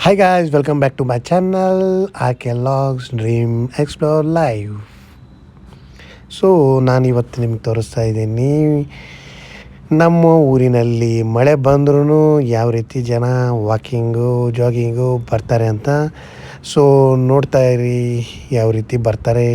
Hi guys, welcome back to my channel RK Logs Dream Explore Live. So ನಾನಿವತ್ತು ನಿಮ್ಗೆ ತೋರಿಸ್ತಾ ಇದ್ದೀನಿ ನಮ್ಮ ಊರಿನಲ್ಲಿ ಮಳೆ ಬಂದ್ರೂ ಯಾವ ರೀತಿ ಜನ ವಾಕಿಂಗು ಜಾಗಿಂಗು ಬರ್ತಾರೆ ಅಂತ. ಸೊ ನೋಡ್ತಾ ಇರಿ ಯಾವ ರೀತಿ ಬರ್ತಾರೆ